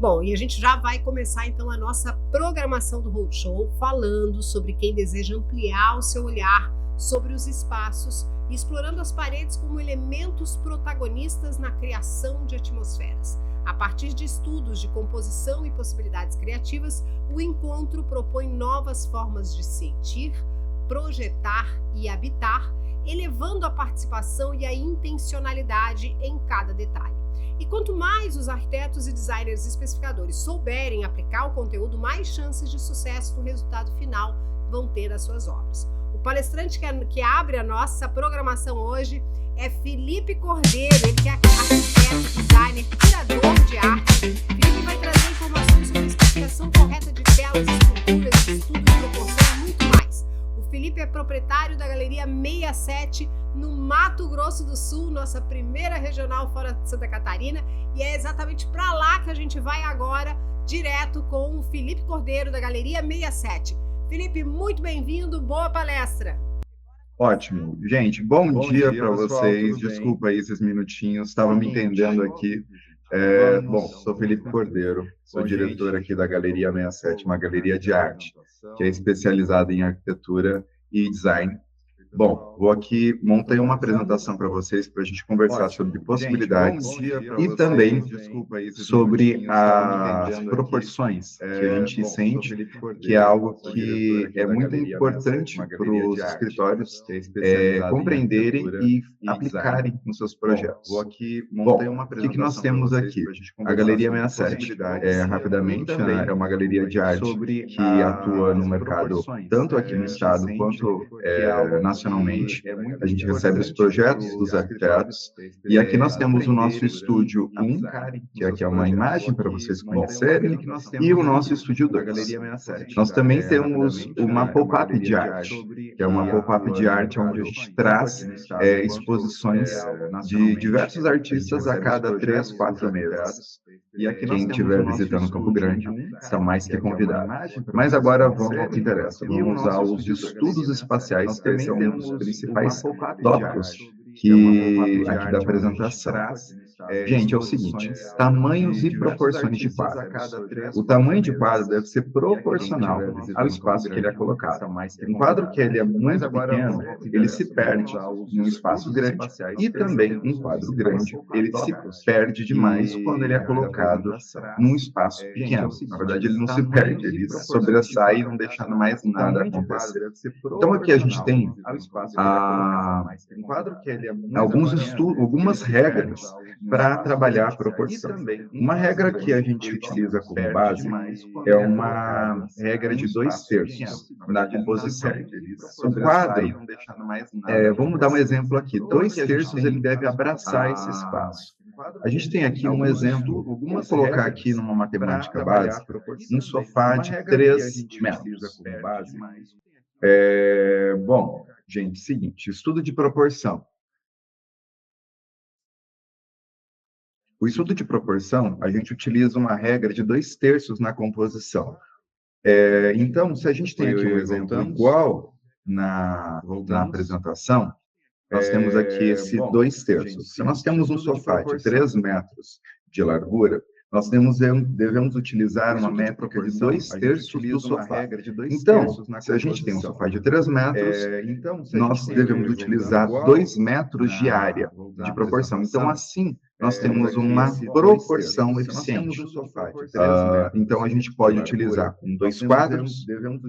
Bom, e a gente já vai começar então a nossa programação do Roadshow falando sobre quem deseja ampliar o seu olhar sobre os espaços e explorando as paredes como elementos protagonistas na criação de atmosferas. A partir de estudos de composição e possibilidades criativas, o encontro propõe novas formas de sentir, projetar e habitar, elevando a participação e a intencionalidade em cada detalhe. E quanto mais os arquitetos e designers especificadores souberem aplicar o conteúdo, mais chances de sucesso no resultado final vão ter as suas obras. O palestrante que abre a nossa programação hoje é Felipe Cordeiro, ele que é arquiteto, designer, curador de arte. Felipe vai trazer informações sobre a especificação correta de telas, estruturas, estudo de proporção e muito mais. O Felipe é proprietário da Galeria 67, no Mato Grosso do Sul, nossa primeira regional fora de Santa Catarina, e é exatamente para lá que a gente vai agora, direto com o Felipe Cordeiro, da Galeria 67. Felipe, muito bem-vindo, boa palestra! Ótimo. Gente, bom dia para vocês. Desculpa aí esses minutinhos, estava me entendendo aqui. Bom, sou Felipe Cordeiro, sou diretor aqui da Galeria 67, uma galeria de arte, que é especializada em arquitetura e design. Bom, vou aqui montei uma apresentação para vocês para a gente conversar sobre possibilidades e também sobre as proporções que a gente sente, que é algo que é muito importante para os escritórios compreenderem e aplicarem nos seus projetos. Bom, o que nós temos aqui? A Galeria 67, rapidamente, é uma galeria de arte que atua no mercado, tanto aqui no estado quanto nacionalmente. A gente recebe os projetos dos arquitetos, e aqui nós temos o nosso estúdio 1, que aqui é uma imagem para vocês conhecerem, e o nosso estúdio 2. Nós também temos uma pop-up de arte, que é uma pop-up de arte onde a gente traz exposições de diversos artistas a cada 3, 4 meses. E aqui quem estiver visitando Campo Grande está mais que convidado. Mas agora vamos ao que interessa. Vamos aos estudos espaciais, que esse é um dos principais tópicos aqui da apresentação. Gente, é o seguinte, tamanhos e proporções de quadros. O tamanho de quadro deve ser proporcional ao espaço que ele é colocado. Um quadro que ele é muito pequeno, ele se perde num espaço grande. E também um quadro grande, ele se perde demais quando ele é colocado num espaço pequeno. Na verdade, ele não se perde, ele sobressai e não deixa mais nada acontecer. Então, aqui a gente tem algumas regras para trabalhar a proporção. Uma regra que a gente utiliza como base é uma regra de 2/3 na composição. O quadro, vamos dar um exemplo aqui, 2/3 ele deve abraçar esse espaço. A gente tem aqui um exemplo, vamos colocar aqui numa matemática básica, um sofá de 3 metros. Bom, gente, seguinte, estudo de proporção. O estudo de proporção, a gente utiliza uma regra de 2/3 na composição. Então, se a gente tem aqui um exemplo igual na apresentação, nós temos aqui esse 2/3. Se nós temos um sofá de 3 metros de largura, nós devemos utilizar uma métrica de 2/3 do sofá. Então, se a gente tem um sofá de 3 metros, nós devemos utilizar 2 metros de área de proporção. Então, assim, nós temos uma proporção eficiente. Então, a gente pode utilizar com 2 quadros,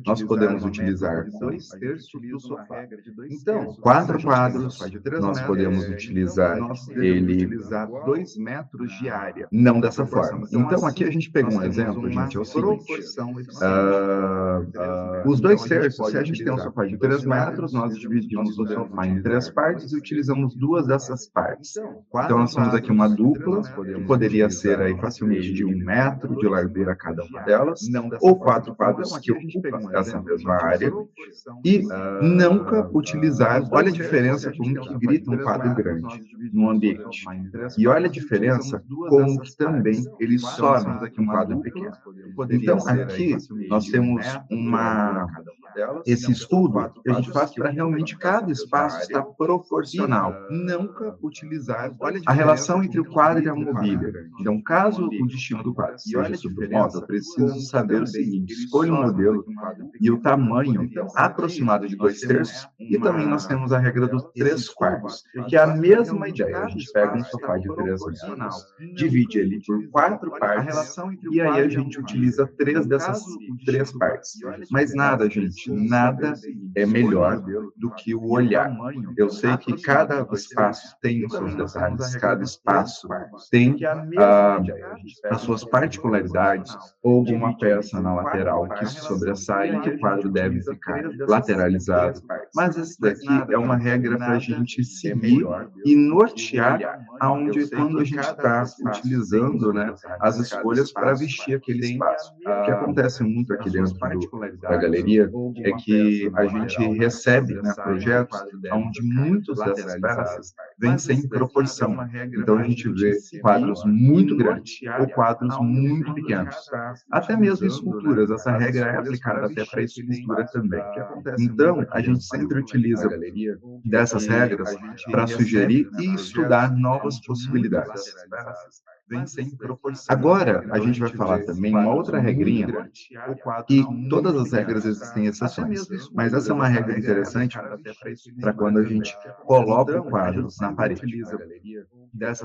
nós podemos utilizar 2/3 do sofá. Então, 4 quadros, nós podemos utilizar ele 2 metros de área. Não dessa forma. Então, aqui a gente pegou um exemplo, gente, é o seguinte. Os 2/3, se a gente tem um sofá de 3 metros, nós dividimos o sofá em 3 partes e utilizamos 2 dessas partes. Então, nós temos aqui uma dupla, que poderia ser aí facilmente de 1 metro de largura cada uma delas, ou 4 quadros que ocupam essa mesma área, e nunca utilizar, olha a diferença como que grita um quadro grande no ambiente, e olha a diferença como que também ele some um quadro pequeno. Então, aqui nós temos esse estudo a gente faz para realmente cada espaço estar proporcional, nunca utilizar a relação entre o quadro e a mobília. Então, caso o destino do quadro seja sobre o móvel, eu preciso saber o seguinte: escolha um modelo e o tamanho aproximado de 2/3, e também nós temos a regra dos 3/4, que é a mesma ideia. A gente pega um sofá de 3 metros, divide ele por 4 partes, e aí a gente utiliza 3 dessas 3 partes. Mas nada, gente, nada é melhor do que o olhar. Eu sei que cada espaço tem os seus detalhes, cada espaço tem as suas particularidades, ou alguma peça na lateral que se sobressai, que o quadro deve ficar lateralizado. Mas esse daqui é uma regra para a gente seguir e nortear quando a gente está utilizando, né, as escolhas para vestir aquele espaço. O que acontece muito aqui dentro da galeria é que a gente recebe, né, projetos onde muitas dessas peças vêm sem proporção. Então a gente vê quadros muito grandes ou quadros muito pequenos. Até mesmo esculturas, essa regra é aplicada até para escultura também. Então a gente sempre utiliza dessas regras para sugerir e estudar novas possibilidades. Agora, a gente vai falar também uma outra regrinha, que todas as regras existem exceções, mas essa é uma regra interessante para quando a gente coloca o quadro na parede.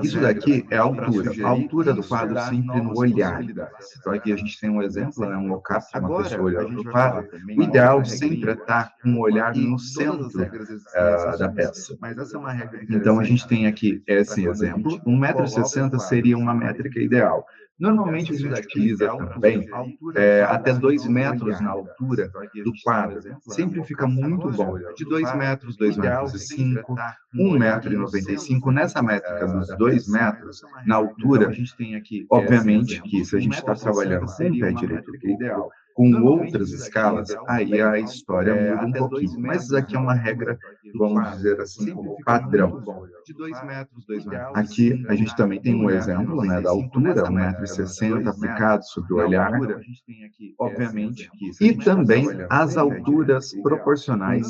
Isso daqui é a altura do quadro sempre no olhar. Então aqui a gente tem um exemplo, né, um mockup de uma pessoa olhando para o quadro. O ideal sempre é estar com o olhar no centro da peça. Então a gente tem aqui esse exemplo. 1,60 m seria uma métrica ideal. Normalmente a gente utiliza também até 2 metros na altura do quadro. Sempre fica muito bom. De 2 metros, 2,05 m, 1,95 m. Nessa métrica dos 2 metros na altura, obviamente que se a gente está trabalhando com o pé direito do ideal, com outras escalas, aí a história muda um pouquinho. Mas isso aqui é uma regra, vamos dizer assim, como padrão. Aqui a gente também tem um exemplo, né, da altura, 1,60 m aplicado sobre o olhar, obviamente. E também as alturas proporcionais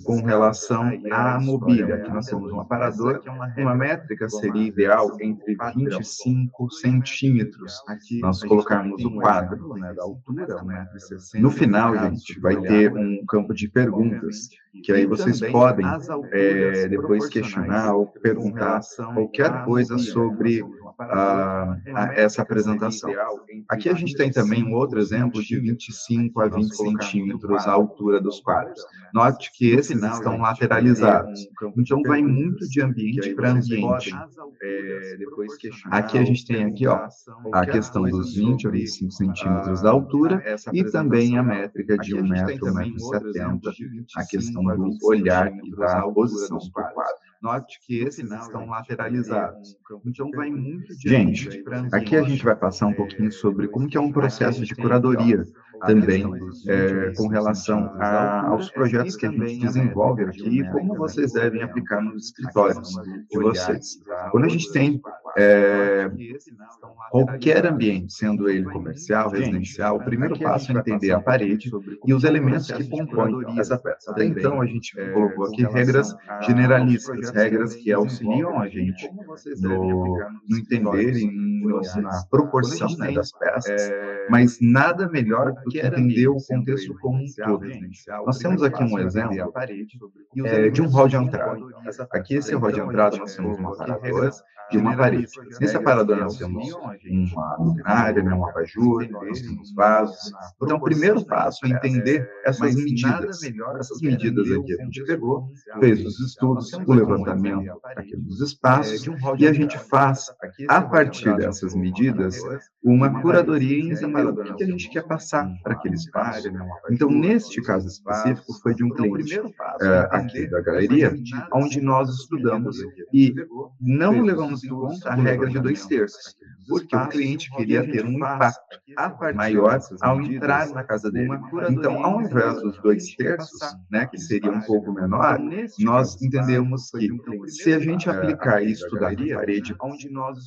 com relação à mobília. Aqui nós temos um aparador, uma métrica seria ideal entre 25 centímetros. Nós colocarmos o quadro, né, da altura, né. No final, gente, vai ter um campo de perguntas, que aí vocês podem depois questionar ou perguntar qualquer coisa sobre essa apresentação. Aqui a gente tem também um outro exemplo de 25 a 20 centímetros a altura dos quadros. Note que esses estão lateralizados, então vai muito de ambiente para ambiente. Aqui a gente tem aqui, ó, a questão dos 20 a 25 centímetros da altura e também a métrica de 1 metro, 1,70 m, a questão do olhar e da posição do quadro. Note que esses estão lateralizados. Então vai muito de... Gente, aqui a gente vai passar um pouquinho sobre como que é um processo de curadoria também com relação aos projetos que a gente desenvolve aqui e como vocês devem aplicar nos escritórios de vocês. Quando a gente tem qualquer ambiente, sendo ele comercial, residencial, o primeiro passo é entender a parede e os elementos que compõem essa peça. Até então, a gente colocou aqui regras generalistas, regras que auxiliam a gente no entender e na proporção, né, das peças, mas nada melhor do que entender o contexto como um todo. Nós temos aqui um exemplo de um hall de entrada. Aqui, esse hall de entrada, nós temos uma aparador e uma parede. Nesse aparador, nós temos uma luminária, né, um abajur, nós temos vasos. Então, o primeiro passo é entender essas medidas. Essas medidas aqui a gente pegou, fez os estudos, o levantamento aqui dos espaços, e a gente faz, a partir dessas medidas, uma curadoria em entender o que a gente quer passar para aquele espaço. Então, neste caso específico, foi de um cliente aqui da galeria, onde nós estudamos e não levamos em conta a regra de 2/3. porque o cliente queria ter um impacto maior ao entrar na casa dele. Então, ao invés dos 2/3, né, que seria um pouco menor, nós entendemos que se a gente aplicar e estudar a parede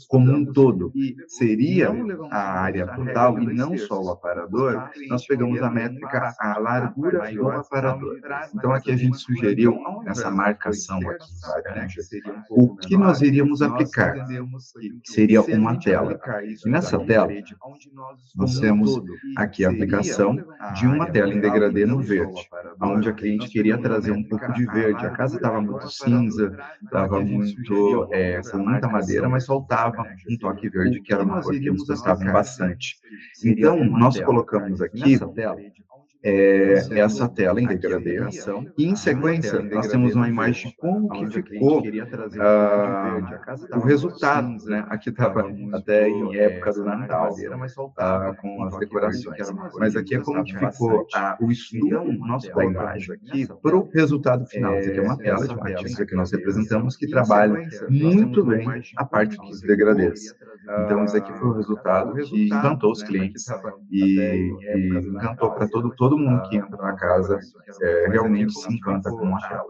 como um todo, seria a área total e não só o aparador, nós pegamos a métrica, a largura do aparador. Então, aqui a gente sugeriu essa marcação aqui laranja, o que nós iríamos aplicar seria uma tela. E nessa tela, nós temos aqui a aplicação de uma tela em degradê no verde, onde a cliente queria trazer um pouco de verde. A casa estava muito cinza, estava muito, com muita madeira, mas faltava um toque verde, que era uma cor que eles gostavam bastante. Então, nós colocamos aqui essa tela em degradê, e em sequência nós temos uma imagem de como que ficou o resultado, né? Aqui estava até em época do Natal, com as decorações, mas aqui é como que ficou o estudo nosso da imagem aqui para o resultado final. Isso aqui é uma tela de uma artista que nós representamos que trabalha muito bem a parte dos degradês. Então, isso aqui foi o resultado que encantou os clientes e encantou para todo mundo que entra na casa, realmente se encanta com a tela.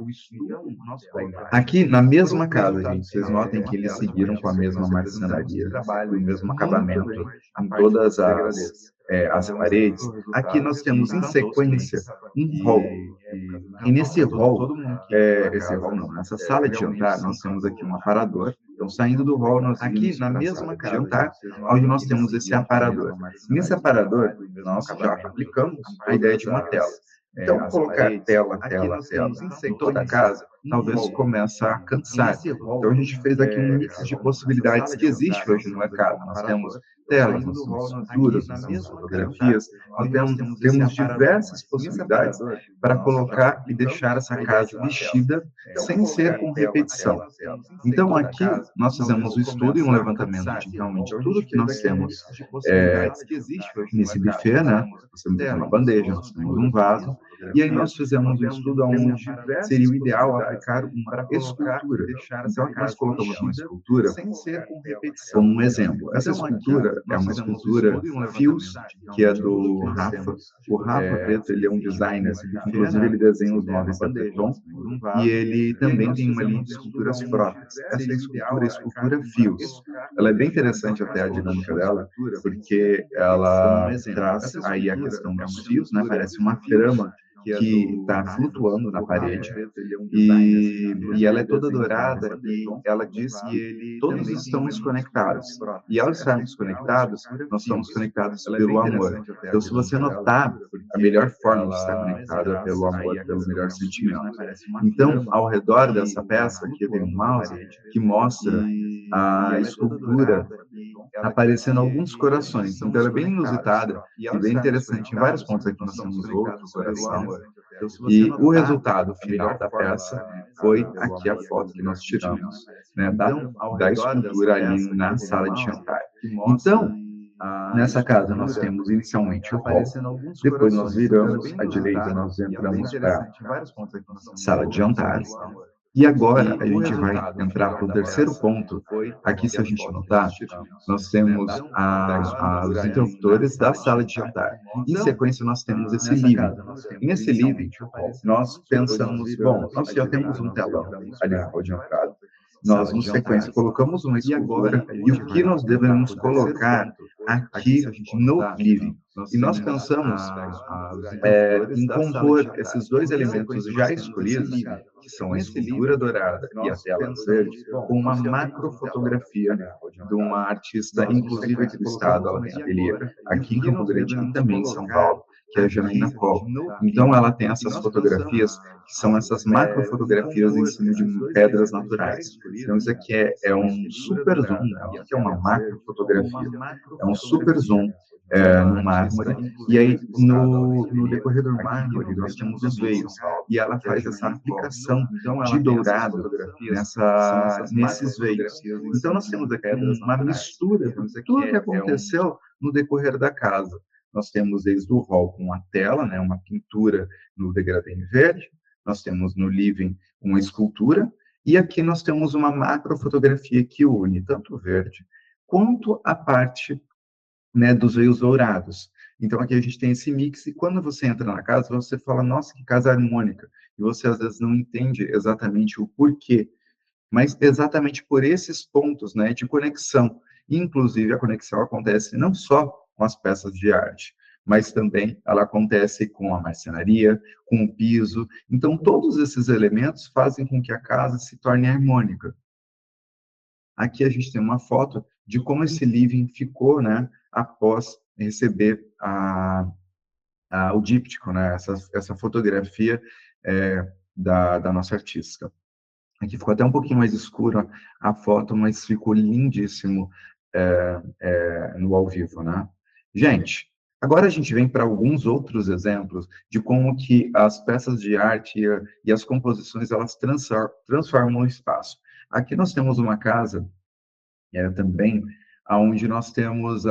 Aqui, na mesma casa, gente, vocês notem que eles seguiram com a mesma marcenaria, o mesmo acabamento em todas as paredes. Aqui nós temos, em sequência, um hall. E nesse hall, nessa sala de jantar, nós temos aqui um aparador. Então, saindo do hall, nós aqui na mesma casa de jantar, onde nós temos esse aparador. Nesse aparador, nós já aplicamos a ideia de uma tela. Então, colocar tela em toda a casa, talvez comece a cansar. Então, a gente fez aqui um mix de possibilidades que existe hoje no mercado. Nós temos telas, nós temos esculturas, nós temos fotografias, nós temos diversas possibilidades para colocar e deixar essa casa vestida sem ser com repetição. Então, aqui nós fizemos um estudo e um levantamento de realmente tudo que nós temos nesse buffet, né? Nós temos uma bandeja, nós temos um vaso, e aí nós fizemos um estudo onde seria o ideal aplicar uma escultura. Então, aqui nós colocamos uma escultura como um exemplo. Essa escultura é uma escultura Fios, que é do Rafa. O Rafa Preto, ele é um designer, inclusive ele desenha os móveis da Teton, e ele também tem uma linha de esculturas próprias. Essa escultura é a escultura Fios. Ela é bem interessante até a dinâmica dela, porque ela traz aí a questão dos fios, né? Parece uma trama que está flutuando na parede, e ela é toda dourada, e ela diz que todos estamos conectados. E ao estarmos conectados, nós estamos conectados pelo amor. Então, se você notar, a melhor forma de estar conectado é pelo amor, pelo melhor sentimento. Então, ao redor dessa peça, aqui tem um mouse que mostra a escultura aparecendo alguns corações. Então, ela é bem inusitada e bem interessante. Em vários pontos aqui nós temos outro coração. E o resultado final da peça foi aqui a foto que nós tiramos, né, da escultura ali na sala de jantar. Então, nessa casa nós temos inicialmente o hall, depois nós viramos à direita, nós entramos para a sala de jantar. E agora a gente vai entrar para o terceiro ponto. Aqui, se a gente notar, nós temos os interruptores da sala de jantar. Em sequência, nós temos esse living. E nesse living, nós pensamos, bom, nós já temos um telão ali na hall de entrada. Nós, em sequência, colocamos uma escultura e o que nós devemos colocar aqui no living. E nós pensamos em compor esses dois elementos já escolhidos, que são a escultura dourada e a tela verde, com uma macrofotografia de uma artista, inclusive aqui do estado, ela tem ateliê aqui em Campo Grande e também em São Paulo, que é a Janaína Coll. Então, ela tem essas fotografias, que são essas macrofotografias em cima de pedras naturais. Então, isso aqui é um super zoom, né? Isso aqui é uma macrofotografia. É um super zoom no mármore. E aí, no decorrer do mármore, nós temos os veios. E ela faz essa aplicação de dourado nesses veios. Então, nós temos aqui uma mistura de tudo que aconteceu no decorrer da casa. Nós temos desde o hall com a tela, né, uma pintura no degradê em verde. Nós temos no living uma escultura. E aqui nós temos uma macrofotografia que une tanto o verde quanto a parte, né, dos veios dourados. Então, aqui a gente tem esse mix, e quando você entra na casa, você fala, nossa, que casa harmônica, e você às vezes não entende exatamente o porquê, mas exatamente por esses pontos, né, de conexão. Inclusive, a conexão acontece não só com as peças de arte, mas também ela acontece com a marcenaria, com o piso. Então, todos esses elementos fazem com que a casa se torne harmônica. Aqui a gente tem uma foto de como esse living ficou, né, após receber o díptico, né, essa fotografia da nossa artista. Aqui ficou até um pouquinho mais escura a foto, mas ficou lindíssimo no ao vivo, né? Gente, agora a gente vem para alguns outros exemplos de como que as peças de arte e as composições, elas transformam o espaço. Aqui nós temos uma casa também, onde nós temos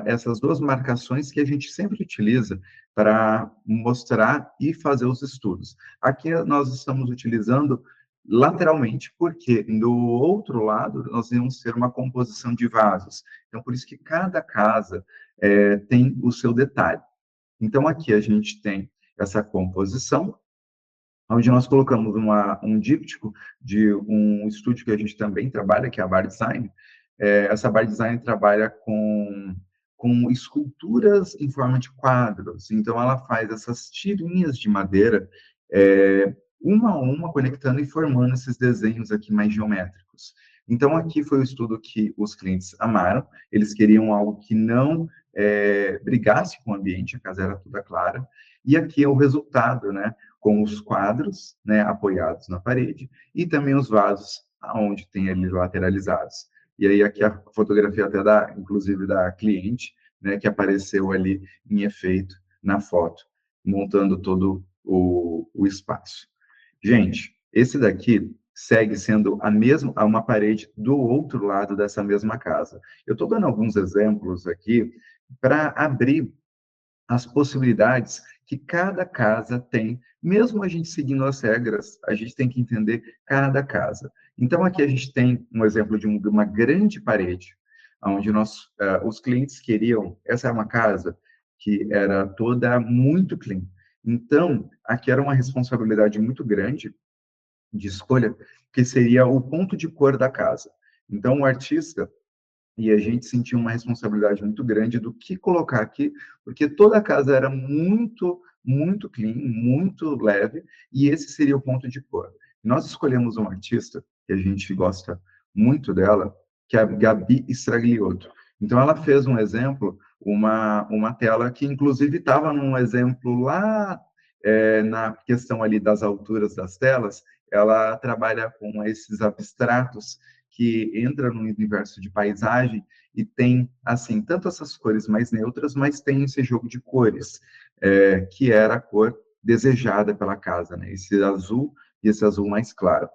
essas duas marcações que a gente sempre utiliza para mostrar e fazer os estudos. Aqui nós estamos utilizando lateralmente, porque do outro lado nós vamos ter uma composição de vasos. Então, por isso que cada casa tem o seu detalhe. Então, aqui a gente tem essa composição, onde nós colocamos um díptico de um estúdio que a gente também trabalha, que é a Bar Design. Essa Bar Design trabalha com esculturas em forma de quadros. Então, ela faz essas tirinhas de madeira, uma a uma, conectando e formando esses desenhos aqui mais geométricos. Então, aqui foi o estudo que os clientes amaram. Eles queriam algo que não brigasse com o ambiente, a casa era toda clara. E aqui é o resultado, né? Com os quadros, né, apoiados na parede, e também os vasos, onde tem eles lateralizados. E aí aqui a fotografia até inclusive da cliente, né, que apareceu ali em efeito na foto, montando todo o espaço. Gente, esse daqui segue sendo uma parede do outro lado dessa mesma casa. Eu estou dando alguns exemplos aqui para abrir as possibilidades que cada casa tem, mesmo a gente seguindo as regras, a gente tem que entender cada casa. Então, aqui a gente tem um exemplo de uma grande parede, onde os clientes queriam, essa é uma casa que era toda muito clean. Então, aqui era uma responsabilidade muito grande de escolha, que seria o ponto de cor da casa. Então, o artista e a gente sentiu uma responsabilidade muito grande do que colocar aqui, porque toda a casa era muito, muito clean, muito leve, e esse seria o ponto de cor. Nós escolhemos uma artista, que a gente gosta muito dela, que é a Gabi Stragliotto. Então, ela fez um exemplo, uma tela que, inclusive, estava num exemplo lá, na questão ali das alturas das telas, ela trabalha com esses abstratos que entra no universo de paisagem e tem, assim, tanto essas cores mais neutras, mas tem esse jogo de cores, que era a cor desejada pela casa, né? Esse azul e esse azul mais claro.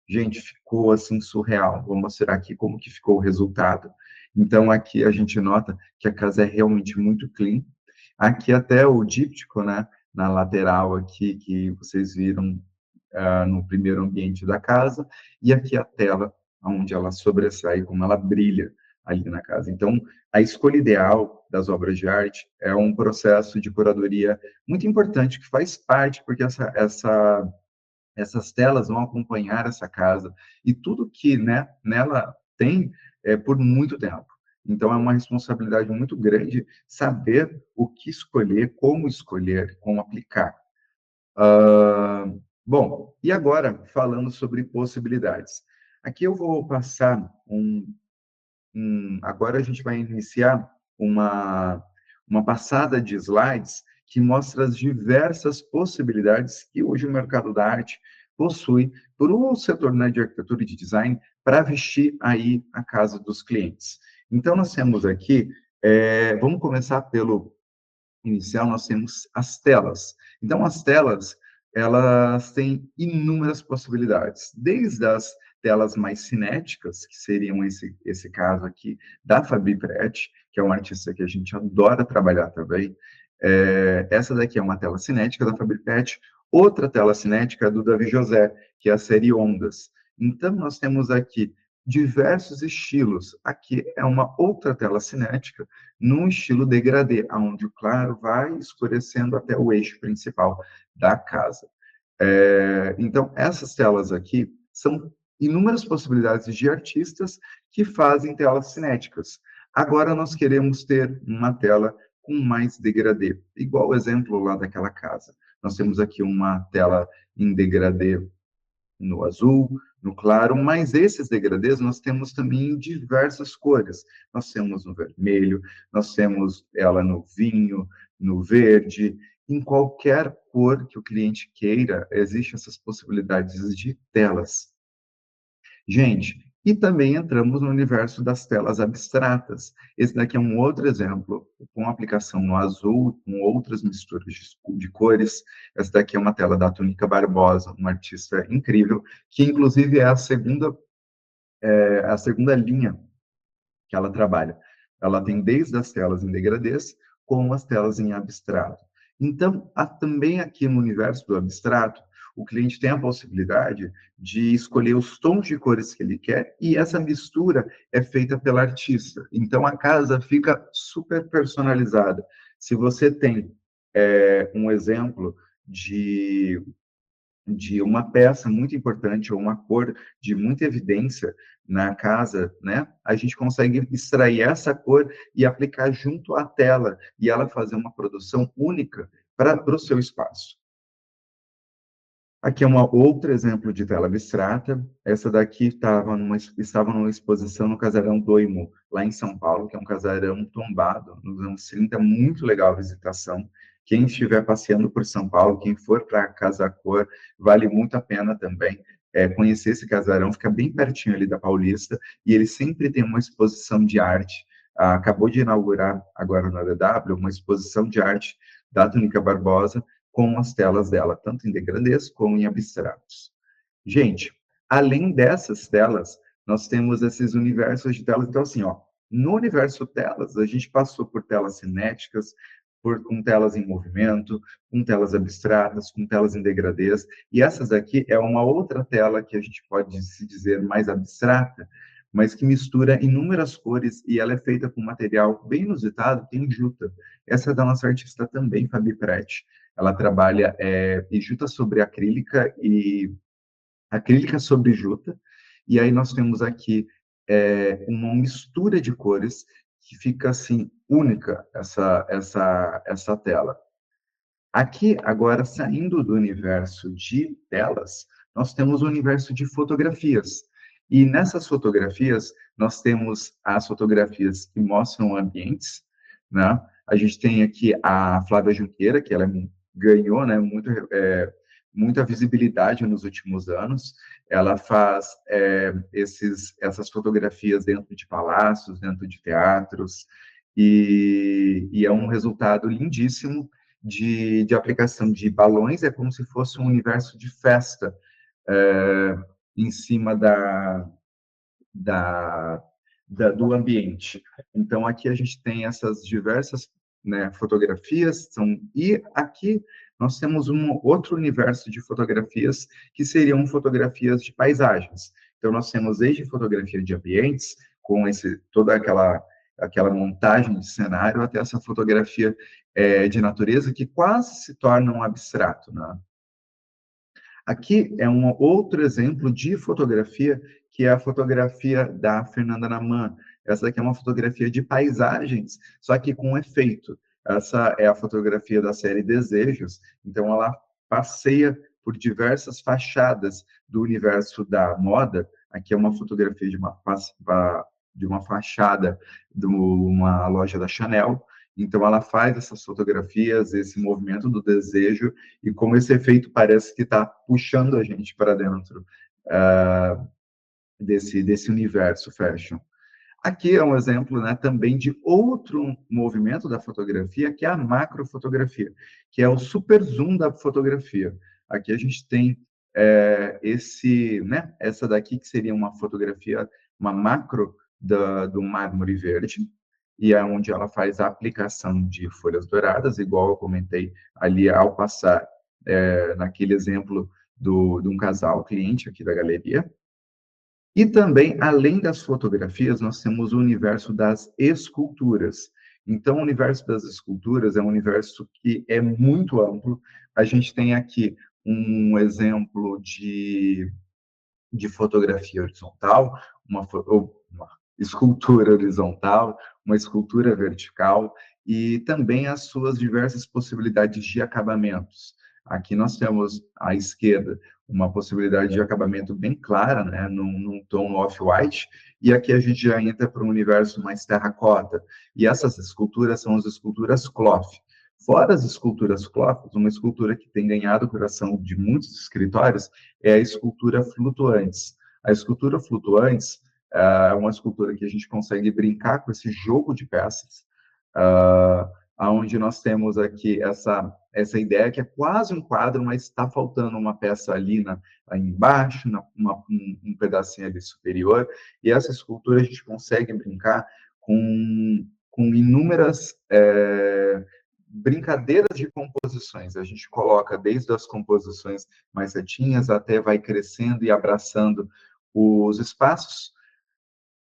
Gente, ficou, assim, surreal. Vou mostrar aqui como que ficou o resultado. Então, aqui a gente nota que a casa é realmente muito clean. Aqui até o díptico, né? Na lateral aqui, que vocês viram no primeiro ambiente da casa, e aqui a tela onde ela sobressai, como ela brilha ali na casa. Então, a escolha ideal das obras de arte é um processo de curadoria muito importante, que faz parte, porque essas telas vão acompanhar essa casa, e tudo que, né, nela tem por muito tempo. Então, é uma responsabilidade muito grande saber o que escolher, como aplicar. Bom, e agora, falando sobre possibilidades. Aqui eu vou passar agora a gente vai iniciar uma passada de slides que mostra as diversas possibilidades que hoje o mercado da arte possui para o setor, né, de arquitetura e de design para vestir aí a casa dos clientes. Então, nós temos aqui, vamos começar pelo inicial, nós temos as telas. Então, as telas, elas têm inúmeras possibilidades, desde as telas mais cinéticas, que seriam esse caso aqui da Fabi Preti, que é uma artista que a gente adora trabalhar também. Essa daqui é uma tela cinética da Fabi Preti, outra tela cinética é do Davi José, que é a série Ondas. Então, nós temos aqui diversos estilos. Aqui é uma outra tela cinética, num estilo degradê, onde o claro vai escurecendo até o eixo principal da casa. Então, essas telas aqui são inúmeras possibilidades de artistas que fazem telas cinéticas. Agora nós queremos ter uma tela com mais degradê, igual o exemplo lá daquela casa. Nós temos aqui uma tela em degradê no azul, no claro, mas esses degradês nós temos também em diversas cores. Nós temos no vermelho, nós temos ela no vinho, no verde, em qualquer cor que o cliente queira, existem essas possibilidades de telas. Gente, e também entramos no universo das telas abstratas. Esse daqui é um outro exemplo, com aplicação no azul, com outras misturas de cores. Essa daqui é uma tela da Túnica Barbosa, uma artista incrível, que inclusive é a segunda linha que ela trabalha. Ela tem desde as telas em degradês, com as telas em abstrato. Então, também aqui no universo do abstrato, o cliente tem a possibilidade de escolher os tons de cores que ele quer e essa mistura é feita pela artista. Então, a casa fica super personalizada. Se você tem um exemplo de uma peça muito importante ou uma cor de muita evidência na casa, né? A gente consegue extrair essa cor e aplicar junto à tela e ela fazer uma produção única para o seu espaço. Aqui é um outro exemplo de tela abstrata. Essa daqui estava numa exposição no Casarão Doimo, lá em São Paulo, que é um casarão tombado nos anos 30, muito legal a visitação. Quem estiver passeando por São Paulo, quem for para Casa Cor, vale muito a pena também conhecer esse casarão, fica bem pertinho ali da Paulista, e ele sempre tem uma exposição de arte. Acabou de inaugurar, agora na DW, uma exposição de arte da Túnica Barbosa, com as telas dela, tanto em degradês como em abstratos. Gente, além dessas telas, nós temos esses universos de telas. Então, assim, ó, no universo telas, a gente passou por telas cinéticas, com telas em movimento, com telas abstratas, com telas em degradês, e essas aqui é uma outra tela que a gente pode se dizer mais abstrata, mas que mistura inúmeras cores e ela é feita com material bem inusitado, tem juta. Essa é da nossa artista também, Fabi Prete. Ela trabalha juta sobre acrílica e acrílica sobre juta, e aí nós temos aqui uma mistura de cores que fica assim única essa tela. Aqui agora saindo do universo de telas, nós temos o universo de fotografias. E nessas fotografias nós temos as fotografias que mostram ambientes, né? A gente tem aqui a Flávia Junqueira, que ela ganhou, né, muita visibilidade nos últimos anos. Ela faz essas fotografias dentro de palácios, dentro de teatros, e é um resultado lindíssimo de aplicação de balões. É como se fosse um universo de festa em cima do ambiente. Então, aqui a gente tem essas diversas, né, fotografias, e aqui nós temos um outro universo de fotografias que seriam fotografias de paisagens. Então, nós temos desde fotografia de ambientes, com toda aquela montagem de cenário, até essa fotografia de natureza, que quase se torna um abstrato, né? Aqui é um outro exemplo de fotografia, que é a fotografia da Fernanda Naman. Essa aqui é uma fotografia de paisagens, só que com efeito. Essa é a fotografia da série Desejos, então ela passeia por diversas fachadas do universo da moda. Aqui é uma fotografia de uma fachada de uma loja da Chanel. Então ela faz essas fotografias, esse movimento do desejo, e como esse efeito parece que está puxando a gente para dentro desse universo fashion. Aqui é um exemplo, né, também de outro movimento da fotografia, que é a macrofotografia, que é o super zoom da fotografia. Aqui a gente tem né, essa daqui que seria uma fotografia, uma macro do mármore verde, e é onde ela faz a aplicação de folhas douradas, igual eu comentei ali ao passar naquele exemplo de um casal cliente aqui da galeria. E também, além das fotografias, nós temos o universo das esculturas. Então, o universo das esculturas é um universo que é muito amplo. A gente tem aqui um exemplo de fotografia horizontal, uma escultura horizontal, uma escultura vertical, e também as suas diversas possibilidades de acabamentos. Aqui nós temos à esquerda uma possibilidade de acabamento bem clara, né, num tom off-white, e aqui a gente já entra para um universo mais terracota. E essas esculturas são as esculturas Cloth. Fora as esculturas Cloth, uma escultura que tem ganhado o coração de muitos escritórios é a escultura Flutuantes. A escultura Flutuantes é uma escultura que a gente consegue brincar com esse jogo de peças, onde nós temos aqui essa ideia que é quase um quadro, mas está faltando uma peça ali aí embaixo, um pedacinho ali superior, e essa escultura a gente consegue brincar com inúmeras brincadeiras de composições. A gente coloca desde as composições mais retinhas até vai crescendo e abraçando os espaços.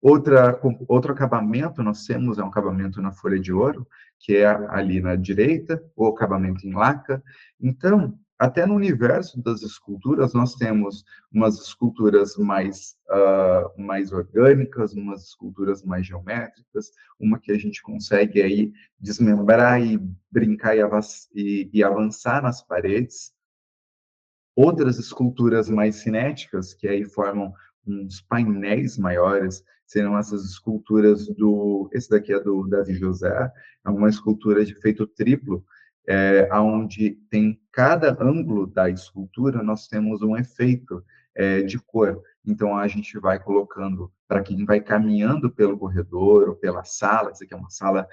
Outro acabamento nós temos é um acabamento na folha de ouro, que é ali na direita, o acabamento em laca. Então, até no universo das esculturas, nós temos umas esculturas mais orgânicas, umas esculturas mais geométricas, uma que a gente consegue aí desmembrar e brincar e avançar nas paredes. Outras esculturas mais cinéticas, que aí formam uns painéis maiores, serão essas esculturas esse daqui é do Davi José, é uma escultura de feito triplo, onde tem cada ângulo da escultura, nós temos um efeito de cor. Então, a gente vai colocando, para quem vai caminhando pelo corredor ou pela sala, essa aqui é uma sala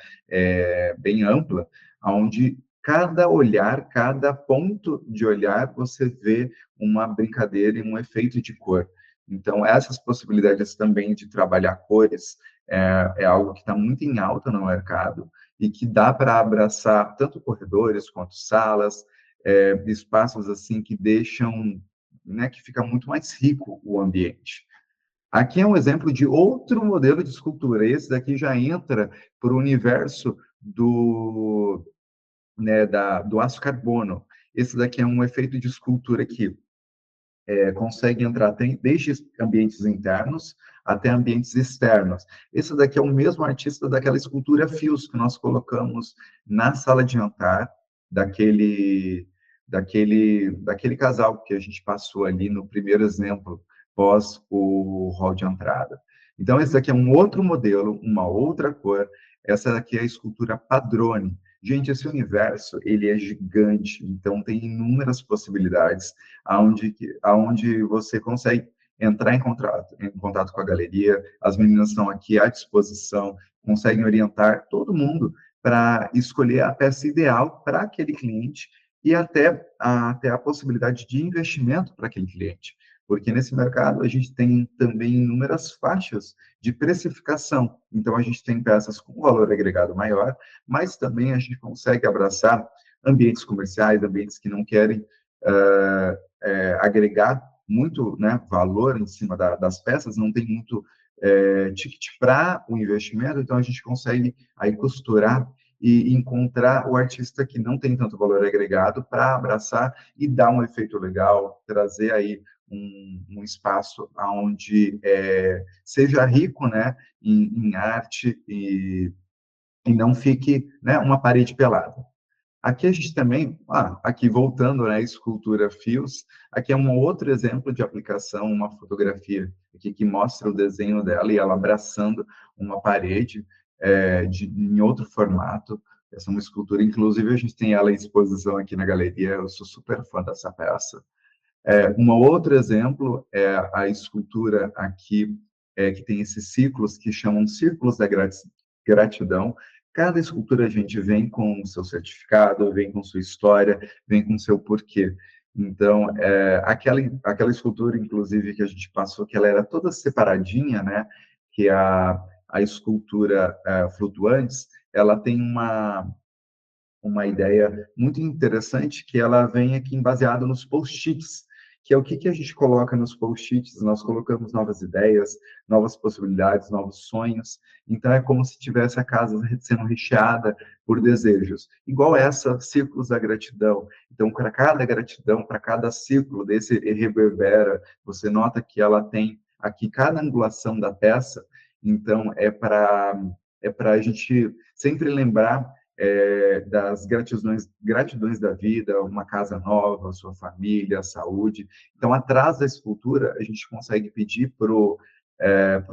bem ampla, onde cada olhar, cada ponto de olhar, você vê uma brincadeira e um efeito de cor. Então, essas possibilidades também de trabalhar cores é algo que está muito em alta no mercado e que dá para abraçar tanto corredores quanto salas, espaços assim que deixam, né, que fica muito mais rico o ambiente. Aqui é um exemplo de outro modelo de escultura. Esse daqui já entra para o universo do aço carbono. Esse daqui é um efeito de escultura que consegue entrar desde ambientes internos até ambientes externos. Esse daqui é o mesmo artista daquela escultura Fios que nós colocamos na sala de jantar daquele casal que a gente passou ali no primeiro exemplo, pós o hall de entrada. Então, esse daqui é um outro modelo, uma outra cor. Essa daqui é a escultura Padrone. Gente, esse universo, ele é gigante, então tem inúmeras possibilidades aonde você consegue entrar em contato com a galeria, as meninas estão aqui à disposição, conseguem orientar todo mundo para escolher a peça ideal para aquele cliente e até a possibilidade de investimento para aquele cliente. Porque nesse mercado a gente tem também inúmeras faixas de precificação. Então, a gente tem peças com valor agregado maior, mas também a gente consegue abraçar ambientes comerciais, ambientes que não querem agregar muito, né, valor em cima das peças, não tem muito ticket para o investimento, então a gente consegue aí costurar e encontrar o artista que não tem tanto valor agregado para abraçar e dar um efeito legal, trazer aí um espaço onde seja rico, né, em arte e não fique, né, uma parede pelada. Aqui a gente também, aqui voltando, né, escultura Fios, aqui é um outro exemplo de aplicação, uma fotografia aqui que mostra o desenho dela e ela abraçando uma parede em outro formato. Essa é uma escultura, inclusive a gente tem ela em exposição aqui na galeria, eu sou super fã dessa peça. Um outro exemplo é a escultura aqui, que tem esses círculos que chamam Círculos da Gratidão. Cada escultura, a gente vem com o seu certificado, vem com sua história, vem com seu porquê. Então, aquela escultura, inclusive, que a gente passou, que ela era toda separadinha, né? Que a escultura Flutuantes, ela tem uma ideia muito interessante, que ela vem aqui baseada nos post-its. que é o que, que a gente coloca nos post-its. Nós colocamos novas ideias, novas possibilidades, novos sonhos. Então, é como se tivesse a casa sendo recheada por desejos. Igual essa, círculos da gratidão. Então, para cada gratidão, para cada círculo desse reverbera, você nota que ela tem aqui cada angulação da peça. Então, é para a gente sempre lembrar das gratidões da vida, uma casa nova, sua família, saúde. Então, atrás da escultura, a gente consegue pedir para o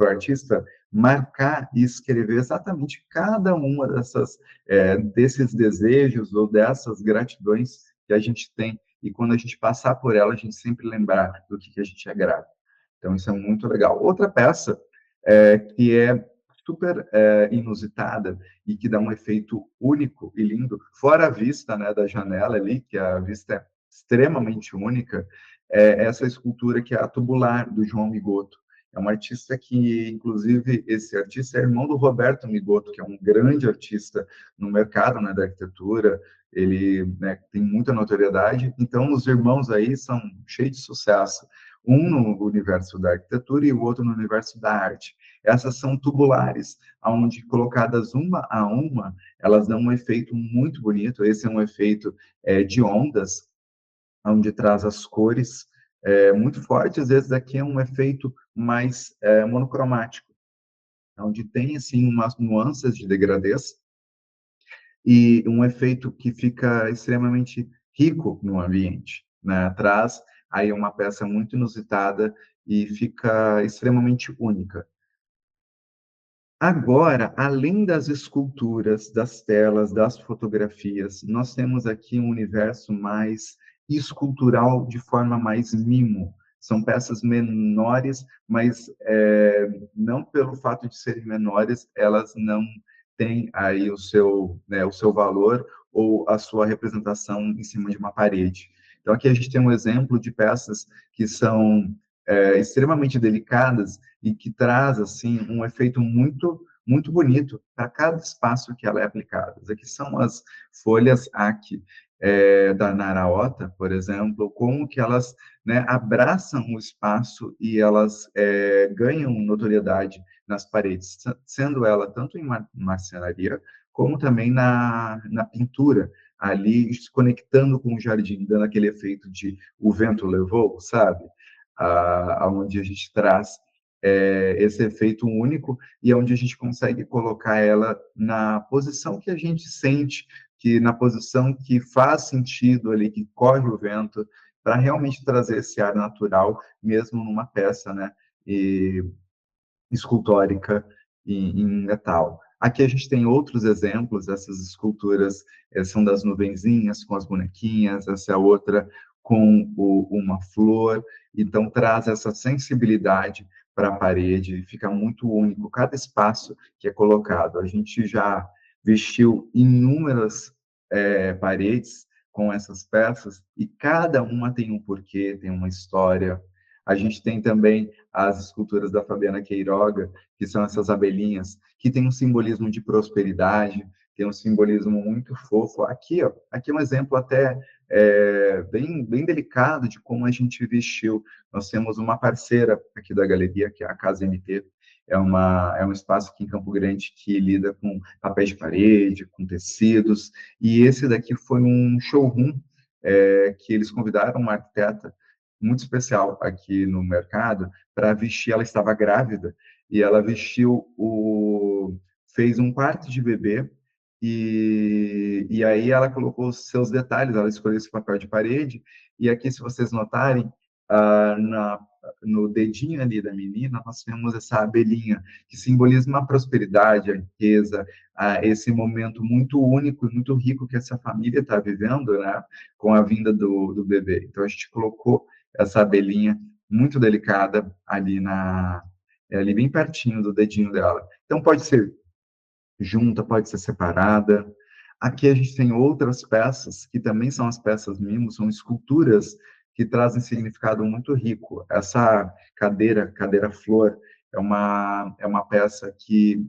artista marcar e escrever exatamente cada uma desses desejos ou dessas gratidões que a gente tem. E quando a gente passar por ela, a gente sempre lembrar do que a gente é grato. Então, isso é muito legal. Outra peça que é super inusitada e que dá um efeito único e lindo, fora a vista, né, da janela ali, que a vista é extremamente única, é essa escultura que é a tubular, do João Migoto. É um artista que, inclusive, esse artista é irmão do Roberto Migoto, que é um grande artista no mercado, né, da arquitetura. Ele, né, tem muita notoriedade. Então, os irmãos aí são cheios de sucesso. Um no universo da arquitetura e o outro no universo da arte. Essas são tubulares, onde colocadas uma a uma, elas dão um efeito muito bonito. Esse é um efeito de ondas, onde traz as cores muito fortes. Esse daqui é um efeito mais monocromático, onde tem assim umas nuances de degradês e um efeito que fica extremamente rico no ambiente, né? Traz aí uma peça muito inusitada e fica extremamente única. Agora, além das esculturas, das telas, das fotografias, nós temos aqui um universo mais escultural de forma mais mimo. São peças menores, mas não pelo fato de serem menores, elas não têm aí né, o seu valor ou a sua representação em cima de uma parede. Então, aqui a gente tem um exemplo de peças que são extremamente delicadas e que traz assim um efeito muito bonito para cada espaço que ela é aplicada. Aqui são as folhas aqui da Naraota, por exemplo, como que elas, né, abraçam o espaço e elas ganham notoriedade nas paredes, sendo ela tanto em marcenaria como também na pintura, ali se conectando com o jardim, dando aquele efeito de o vento levou, sabe? Onde a gente traz esse efeito único e onde a gente consegue colocar ela na posição que a gente sente, que na posição que faz sentido ali, que corre o vento, para realmente trazer esse ar natural, mesmo numa peça, né, escultórica em metal. Aqui a gente tem outros exemplos. Essas esculturas são das nuvenzinhas com as bonequinhas, essa é outra com uma flor, então traz essa sensibilidade para a parede, fica muito único cada espaço que é colocado. A gente já vestiu inúmeras paredes com essas peças e cada uma tem um porquê, tem uma história. A gente tem também as esculturas da Fabiana Queiroga, que são essas abelhinhas, que tem um simbolismo de prosperidade, tem um simbolismo muito fofo. Aqui, ó, aqui é um exemplo até bem delicado de como a gente vestiu. Nós temos uma parceira aqui da galeria, que é a Casa MT, é um espaço aqui em Campo Grande que lida com papéis de parede, com tecidos, e esse daqui foi um showroom que eles convidaram uma arquiteta muito especial aqui no mercado para vestir. Ela estava grávida e ela fez um quarto de bebê e aí ela colocou os seus detalhes. Ela escolheu esse papel de parede e aqui, se vocês notarem, no dedinho ali da menina, nós temos essa abelhinha que simboliza uma prosperidade, a riqueza, esse momento muito único e muito rico que essa família está vivendo, né, com a vinda do bebê. Então, a gente colocou essa abelhinha muito delicada ali bem pertinho do dedinho dela. Então, pode ser junta, pode ser separada. Aqui a gente tem outras peças, que também são as peças mimos, são esculturas que trazem significado muito rico. Essa cadeira flor, é uma peça que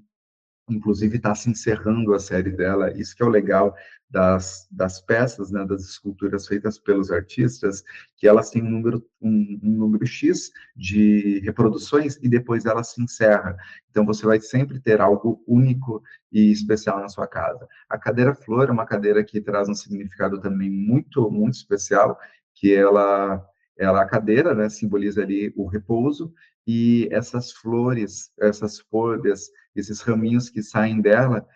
inclusive está se encerrando a série dela. Isso que é o legal das peças, né, das esculturas feitas pelos artistas, que elas têm um número X de reproduções e depois ela se encerra. Então você vai sempre ter algo único e especial na sua casa. A cadeira flor é uma cadeira que traz um significado também muito, muito especial, que ela a cadeira, né, simboliza ali o repouso, e essas flores, essas folhas, esses raminhos que saem dela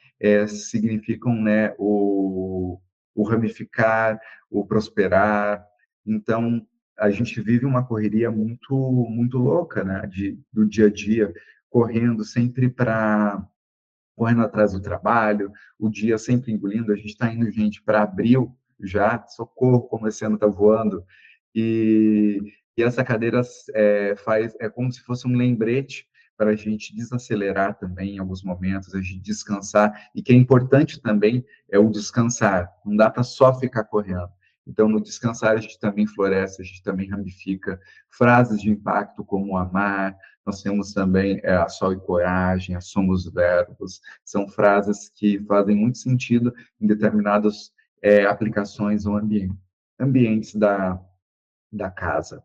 significam, né, o ramificar, o prosperar. Então, a gente vive uma correria muito, muito louca, né, do dia a dia, correndo sempre para correndo atrás do trabalho, o dia sempre engolindo. A gente está indo, gente, para abril já, socorro, como esse ano está voando. E, e essa cadeira é como se fosse um lembrete para a gente desacelerar também em alguns momentos, a gente descansar. E que é importante também é o descansar. Não dá para só ficar correndo. Então, no descansar, a gente também floresce, a gente também ramifica. Frases de impacto como amar, nós temos também a Sol e Coragem, a Somos Verbos, são frases que fazem muito sentido em determinadas aplicações ou ambientes da casa.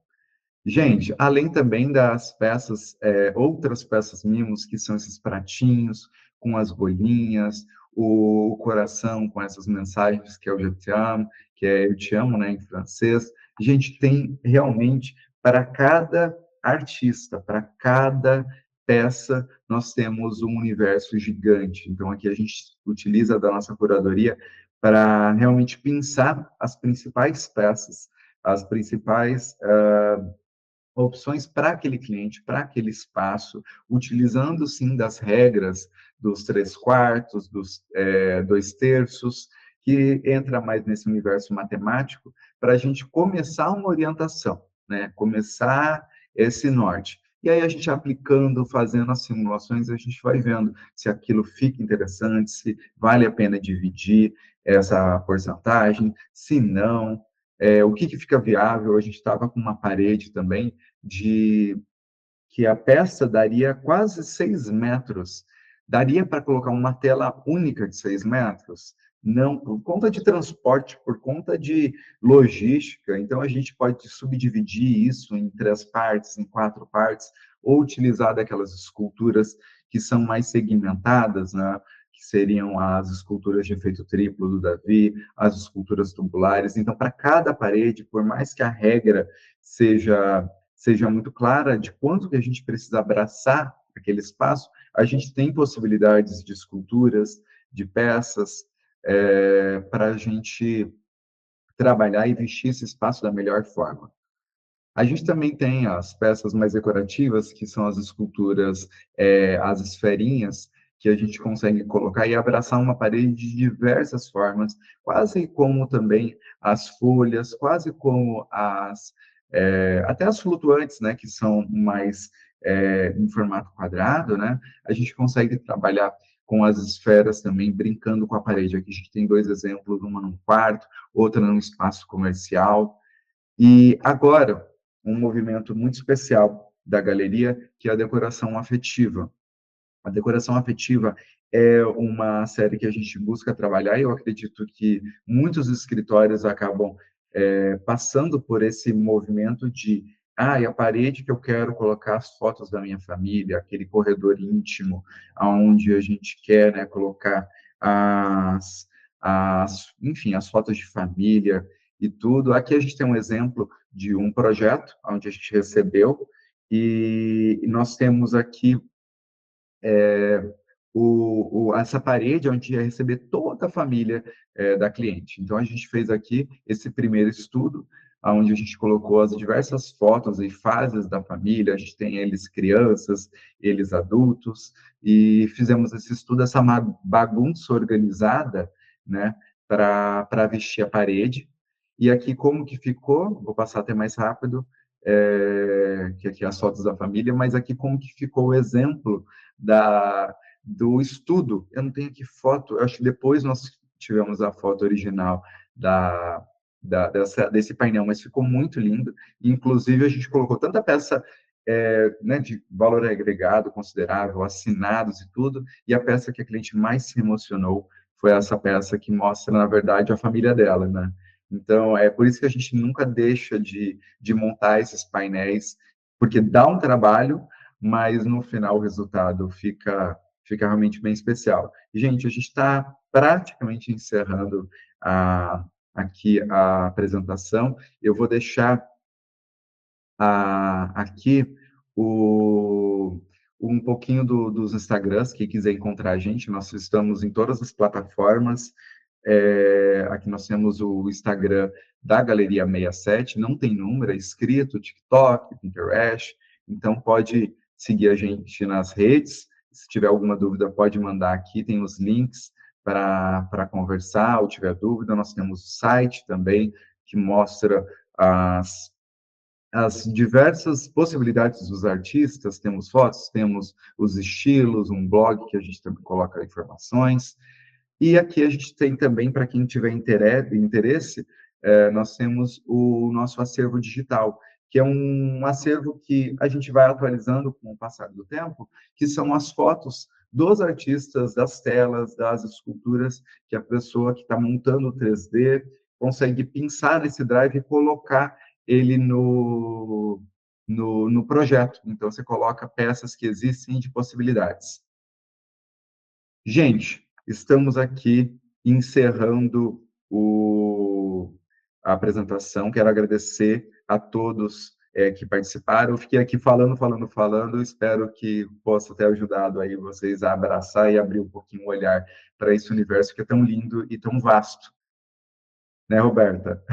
Gente, além também das peças, outras peças mimos, que são esses pratinhos com as bolinhas, o coração com essas mensagens que é o Je t'aime, que é eu te amo, né, em francês. A gente tem realmente, para cada artista, para cada peça, nós temos um universo gigante. Então, aqui a gente utiliza da nossa curadoria para realmente pensar as principais peças, as principais opções para aquele cliente, para aquele espaço, utilizando sim das regras dos 3/4, dos 2/3, que entra mais nesse universo matemático, para a gente começar uma orientação, né? Começar esse norte. E aí a gente aplicando, fazendo as simulações, a gente vai vendo se aquilo fica interessante, se vale a pena dividir essa porcentagem, se não, o que fica viável. A gente estava com uma parede também de que a peça daria quase 6 metros. Daria para colocar uma tela única de 6 metros? Não, por conta de transporte, por conta de logística. Então, a gente pode subdividir isso em 3 partes, em 4 partes, ou utilizar daquelas esculturas que são mais segmentadas, né? Que seriam as esculturas de efeito triplo do Davi, as esculturas tubulares. Então, para cada parede, por mais que a regra seja muito clara de quanto que a gente precisa abraçar aquele espaço, a gente tem possibilidades de esculturas, de peças, para a gente trabalhar e vestir esse espaço da melhor forma. A gente também tem as peças mais decorativas, que são as esculturas, as esferinhas, que a gente consegue colocar e abraçar uma parede de diversas formas, quase como também as folhas, quase como até as flutuantes, né, que são mais em formato quadrado, né? A gente consegue trabalhar com as esferas também, brincando com a parede. Aqui a gente tem 2 exemplos, uma num quarto, outra num espaço comercial. E agora, um movimento muito especial da galeria, que é a decoração afetiva. A decoração afetiva é uma série que a gente busca trabalhar, e eu acredito que muitos escritórios acabam passando por esse movimento de e a parede que eu quero colocar as fotos da minha família, aquele corredor íntimo, aonde a gente quer, né, colocar enfim, as fotos de família e tudo. Aqui a gente tem um exemplo de um projeto onde a gente recebeu, e nós temos aqui essa parede onde ia receber toda a família da cliente. Então, a gente fez aqui esse primeiro estudo, onde a gente colocou as diversas fotos e fases da família. A gente tem eles crianças, eles adultos, e fizemos esse estudo, essa bagunça organizada, né, para vestir a parede. E aqui, como que ficou? Vou passar até mais rápido, que aqui as fotos da família, mas aqui como que ficou o exemplo do estudo. Eu não tenho aqui foto, eu acho que depois nós tivemos a foto original desse painel, mas ficou muito lindo. Inclusive, a gente colocou tanta peça né, de valor agregado considerável, assinados e tudo, e a peça que a cliente mais se emocionou foi essa peça que mostra, na verdade, a família dela, né? Então, é por isso que a gente nunca deixa de montar esses painéis, porque dá um trabalho, mas no final o resultado fica realmente bem especial. E, gente, a gente está praticamente encerrando aqui a apresentação. Eu vou deixar aqui um pouquinho dos Instagrams, quem quiser encontrar a gente, nós estamos em todas as plataformas. Aqui nós temos o Instagram da Galeria 67, não tem número, é escrito, TikTok, Pinterest, então pode seguir a gente nas redes. Se tiver alguma dúvida, pode mandar aqui, tem os links para conversar, ou tiver dúvida, nós temos o site também, que mostra as diversas possibilidades dos artistas, temos fotos, temos os estilos, um blog que a gente também coloca informações, e aqui a gente tem também, para quem tiver interesse, nós temos o nosso acervo digital, que é um acervo que a gente vai atualizando com o passar do tempo, que são as fotos dos artistas, das telas, das esculturas, que a pessoa que está montando o 3D consegue pensar nesse drive e colocar ele no projeto. Então, você coloca peças que existem de possibilidades. Gente, estamos aqui encerrando a apresentação. Quero agradecer a todos que participaram. Eu fiquei aqui falando. Espero que possa ter ajudado aí vocês a abraçar e abrir um pouquinho o olhar para esse universo que é tão lindo e tão vasto. Né, Roberta?